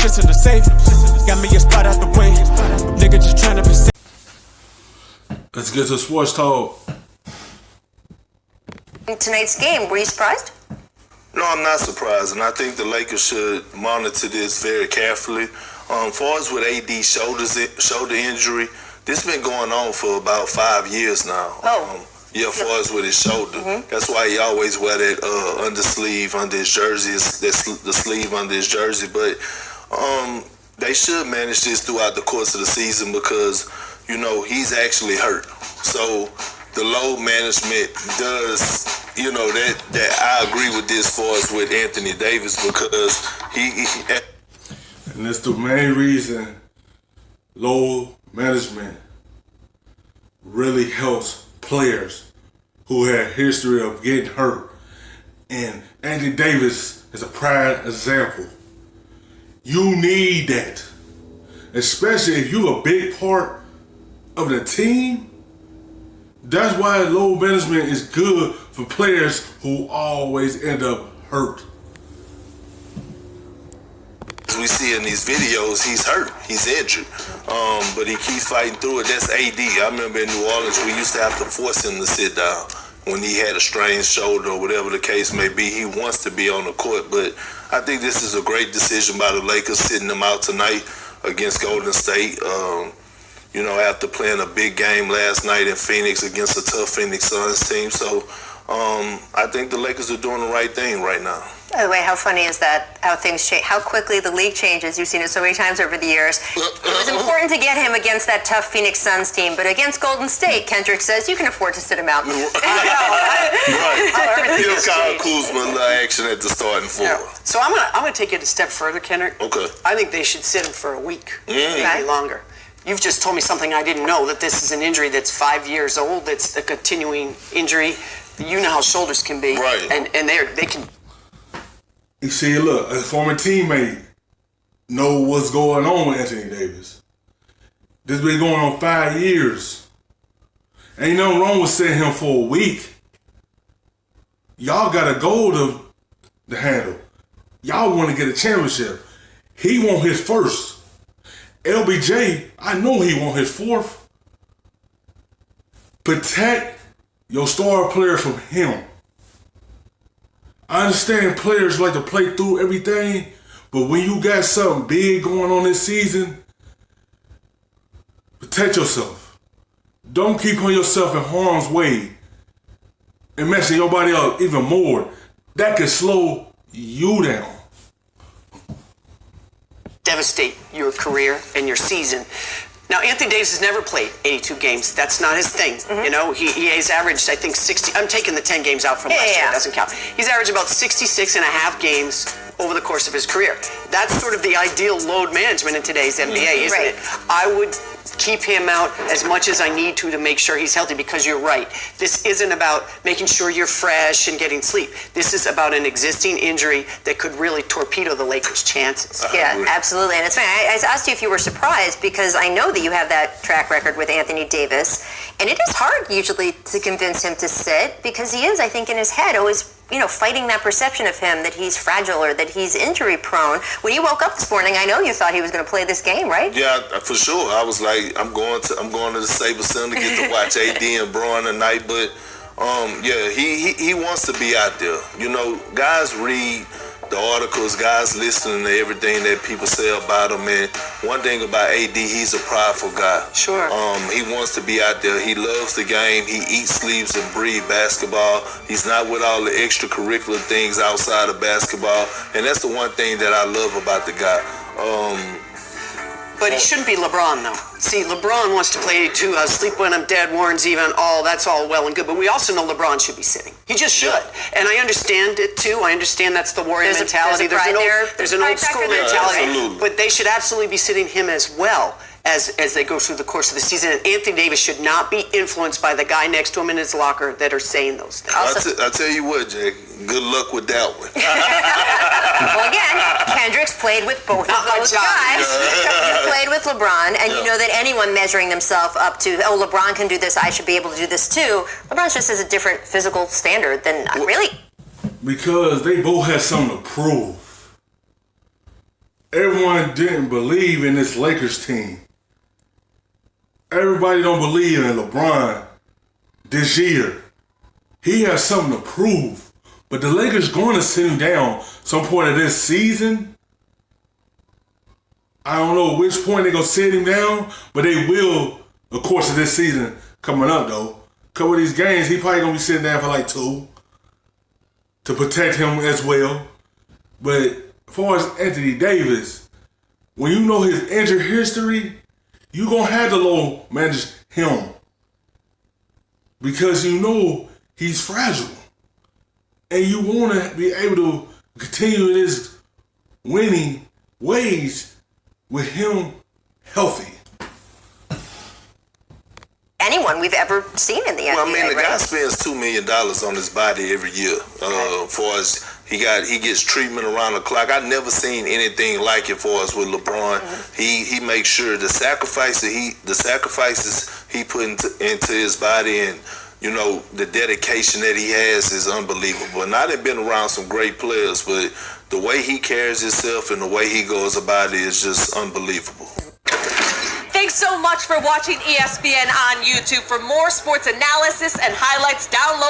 shit's in the safe. Got me a spot out the way. Nigga just tryna be safe. Let's get to sports talk. Tonight's game, were you surprised? No, I'm not surprised, and I think the Lakers should monitor this very carefully. Far as with AD shoulder injury, this been going on for about 5 years now. Far as with his shoulder. That's why he always wear that undersleeve under his jersey, the sleeve under his jersey. But they should manage this throughout the course of the season because, you know, he's actually hurt. So the load management does, you know, that I agree with this far as with Anthony Davis because he and that's the main reason load management really helps players who have history of getting hurt. And Anthony Davis is a prime example. You need that. Especially if you're a big part of the team. That's why load management is good for players who always end up hurt. As we see in these videos, he's hurt, he's injured, but he keeps fighting through it. That's AD. I remember in New Orleans, we used to have to force him to sit down when he had a strained shoulder or whatever the case may be. He wants to be on the court, but I think this is a great decision by the Lakers, sitting them out tonight against Golden State. You know, after playing a big game last night in Phoenix against a tough Phoenix Suns team. So I think the Lakers are doing the right thing right now. By the way, how funny is that, how things change, how quickly the league changes. You've seen it so many times over the years. It was important to get him against that tough Phoenix Suns team, but against Golden State, Kendrick says you can afford to sit him out. Right. He'll Kyle Kuzma action at the starting four. Yeah. So I'm gonna take it a step further, Kendrick. Okay. I think they should sit him for a week, maybe longer. You've just told me something I didn't know, that this is an injury that's 5 years old. It's a continuing injury. You know how shoulders can be. Right. And they can. You see, look, a former teammate know what's going on with Anthony Davis. This been going on 5 years. Ain't nothing wrong with sitting him for a week. Y'all got a goal to handle. Y'all want to get a championship. He want his first. LBJ, I know he want his fourth. Protect your star player from him. I understand players like to play through everything, but when you got something big going on this season, protect yourself. Don't keep putting yourself in harm's way and messing your body up even more. That could slow you down. Devastate your career and your season. Now, Anthony Davis has never played 82 games. That's not his thing. You know, he's averaged, I think, 60. I'm taking the 10 games out from last year. It doesn't count. He's averaged about 66 and a half games over the course of his career. That's sort of the ideal load management in today's NBA, isn't it? I would keep him out as much as I need to make sure he's healthy, because you're right. This isn't about making sure you're fresh and getting sleep. This is about an existing injury that could really torpedo the Lakers' chances. Yeah, absolutely. And it's funny, I asked you if you were surprised because I know that you have that track record with Anthony Davis, and it is hard usually to convince him to sit because he is, I think, in his head always, you know, fighting that perception of him that he's fragile or that he's injury prone. When you woke up this morning, I know you thought he was going to play this game, right? Yeah, for sure. I was like, I'm going to the Staples Center to get to watch AD and Braun tonight, but he wants to be out there. You know, guys read the articles, guys listening to everything that people say about him, and one thing about AD, he's a prideful guy. Sure. He wants to be out there. He loves the game. He eats, sleeps, and breathes basketball. He's not with all the extracurricular things outside of basketball, and that's the one thing that I love about the guy. But he shouldn't be LeBron, though. See, LeBron wants to play too. Sleep when I'm dead, Warren's even. That's all well and good. But we also know LeBron should be sitting. He just should. Yeah. And I understand it too. I understand that's the Warrior mentality. There's an old school mentality. Absolutely. But they should absolutely be sitting him as well as they go through the course of the season. And Anthony Davis should not be influenced by the guy next to him in his locker that are saying those things. I'll tell you what, Jake. Good luck with that one. Well, again, Kendrick's played with both of those guys. You played with LeBron, and you know that anyone measuring themselves up to, oh, LeBron can do this, I should be able to do this too. LeBron just has a different physical standard than really. Because they both have something to prove. everyone didn't believe in this Lakers team. Everybody don't believe in LeBron this year. He has something to prove. But the Lakers going to sit him down some point of this season. I don't know which point they're going to sit him down, but they will, of course, of this season coming up, though. A couple of these games, he probably going to be sitting down for like 2 to protect him as well. But as far as Anthony Davis, when you know his injury history, you're going to have to low manage him because you know he's fragile. And you want to be able to continue in his winning ways with him healthy. Anyone we've ever seen in the NBA. Well, I mean, the right? guy spends $2 million on his body every year. For as he gets treatment around the clock. I've never seen anything like it for us with LeBron. He makes sure the sacrifices he put into his body, and you know the dedication that he has is unbelievable. And I've been around some great players, but the way he carries himself and the way he goes about it is just unbelievable. Thanks so much for watching ESPN on YouTube. For more sports analysis and highlights, download